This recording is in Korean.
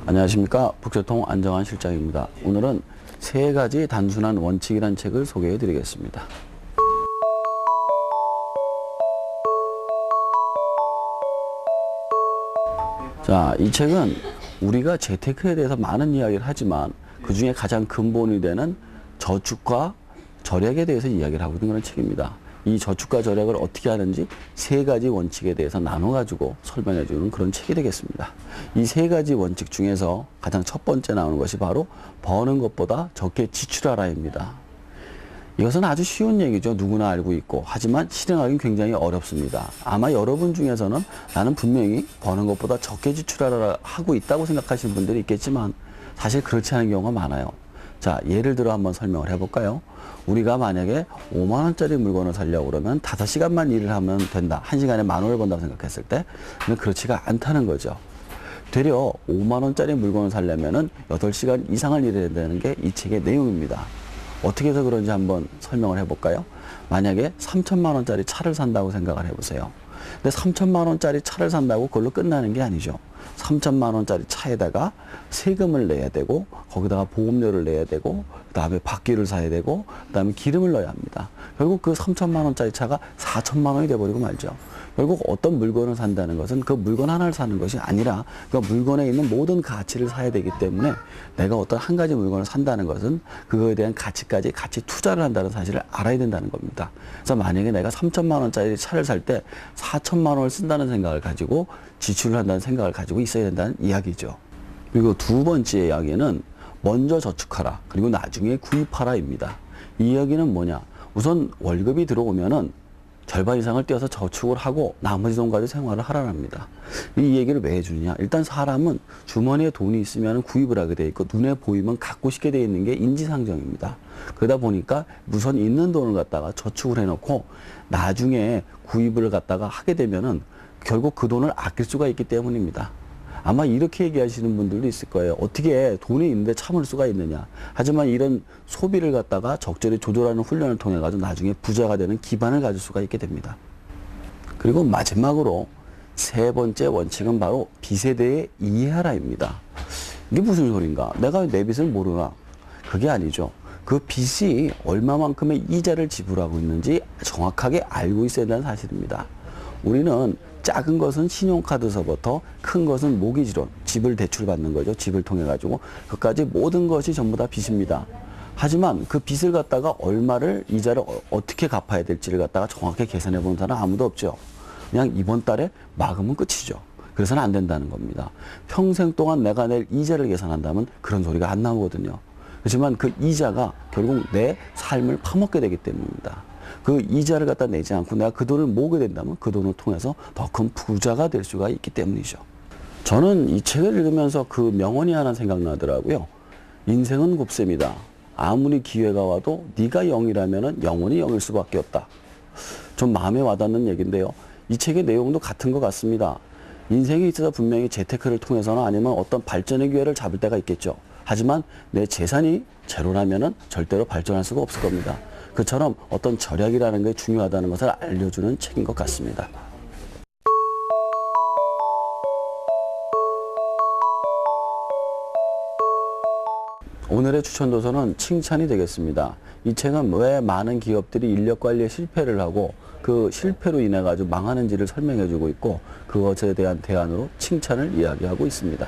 안녕하십니까. 북새통 안정환 실장입니다. 오늘은 세 가지 단순한 원칙이라는 책을 소개해 드리겠습니다. 자, 이 책은 우리가 재테크에 대해서 많은 이야기를 하지만 그 중에 가장 근본이 되는 저축과 절약에 대해서 이야기를 하고 있는 그런 책입니다. 이 저축과 절약을 어떻게 하는지 세 가지 원칙에 대해서 나눠가지고 설명해 주는 그런 책이 되겠습니다. 이 세 가지 원칙 중에서 가장 첫 번째 나오는 것이 바로 버는 것보다 적게 지출하라입니다. 이것은 아주 쉬운 얘기죠. 누구나 알고 있고. 하지만 실행하기는 굉장히 어렵습니다. 아마 여러분 중에서는 나는 분명히 버는 것보다 적게 지출하라 하고 있다고 생각하시는 분들이 있겠지만 사실 그렇지 않은 경우가 많아요. 자, 예를 들어 한번 설명을 해볼까요? 우리가 만약에 5만 원짜리 물건을 사려고 그러면 5시간만 일을 하면 된다. 1시간에 10,000원을 번다고 생각했을 때 그렇지가 않다는 거죠. 되려 5만 원짜리 물건을 사려면은 8시간 이상을 일해야 되는 게 이 책의 내용입니다. 어떻게 해서 그런지 한번 설명을 해볼까요? 만약에 3천만 원짜리 차를 산다고 생각을 해보세요. 근데 3천만 원짜리 차를 산다고 그걸로 끝나는 게 아니죠. 3천만 원짜리 차에다가 세금을 내야 되고 거기다가 보험료를 내야 되고 그다음에 바퀴를 사야 되고 그다음에 기름을 넣어야 합니다. 결국 그 3천만 원짜리 차가 4천만 원이 돼버리고 말죠. 결국 어떤 물건을 산다는 것은 그 물건 하나를 사는 것이 아니라 그 물건에 있는 모든 가치를 사야 되기 때문에 내가 어떤 한 가지 물건을 산다는 것은 그거에 대한 가치까지 같이 투자를 한다는 사실을 알아야 된다는 겁니다. 그래서 만약에 내가 3천만 원짜리 차를 살 때 4천만 원을 쓴다는 생각을 가지고 지출을 한다는 생각을 가지고 있어야 된다는 이야기죠. 그리고 두 번째 이야기는 먼저 저축하라 그리고 나중에 구입하라입니다. 이 이야기는 뭐냐? 우선 월급이 들어오면은 절반 이상을 떼어서 저축을 하고 나머지 돈 가지고 생활을 하라는 합니다. 이 얘기를 왜 해주느냐? 일단 사람은 주머니에 돈이 있으면 구입을 하게 돼 있고 눈에 보이면 갖고 싶게 돼 있는 게 인지상정입니다. 그러다 보니까 우선 있는 돈을 갖다가 저축을 해놓고 나중에 구입을 갖다가 하게 되면은 결국 그 돈을 아낄 수가 있기 때문입니다. 아마 이렇게 얘기하시는 분들도 있을 거예요. 어떻게 돈이 있는데 참을 수가 있느냐. 하지만 이런 소비를 갖다가 적절히 조절하는 훈련을 통해 가지고 나중에 부자가 되는 기반을 가질 수가 있게 됩니다. 그리고 마지막으로 세 번째 원칙은 바로 빚에 대해 이해하라입니다. 이게 무슨 소린가? 내가 내 빚을 모르나? 그게 아니죠. 그 빚이 얼마만큼의 이자를 지불하고 있는지 정확하게 알고 있어야 한다는 사실입니다. 우리는 작은 것은 신용카드서부터 큰 것은 모기지론, 집을 대출받는 거죠. 집을 통해 가지고 그까지 모든 것이 전부 다 빚입니다. 하지만 그 빚을 갖다가 얼마를 이자를 어떻게 갚아야 될지를 갖다가 정확하게 계산해 보는 사람은 아무도 없죠. 그냥 이번 달에 막으면 끝이죠. 그래서는 안 된다는 겁니다. 평생 동안 내가 낼 이자를 계산한다면 그런 소리가 안 나오거든요. 그렇지만 그 이자가 결국 내 삶을 파먹게 되기 때문입니다. 그 이자를 갖다 내지 않고 내가 그 돈을 모으게 된다면 그 돈을 통해서 더 큰 부자가 될 수가 있기 때문이죠. 저는 이 책을 읽으면서 그 명언이 하나 생각나더라고요. 인생은 곱셈이다. 아무리 기회가 와도 네가 0이라면 영원히 0일 수밖에 없다. 좀 마음에 와닿는 얘기인데요. 이 책의 내용도 같은 것 같습니다. 인생에 있어서 분명히 재테크를 통해서나 아니면 어떤 발전의 기회를 잡을 때가 있겠죠. 하지만 내 재산이 제로라면 절대로 발전할 수가 없을 겁니다. 그처럼 어떤 절약이라는 게 중요하다는 것을 알려주는 책인 것 같습니다. 오늘의 추천 도서는 칭찬이 되겠습니다. 이 책은 왜 많은 기업들이 인력 관리에 실패를 하고 그 실패로 인해 가지고 망하는지를 설명해 주고 있고 그것에 대한 대안으로 칭찬을 이야기하고 있습니다.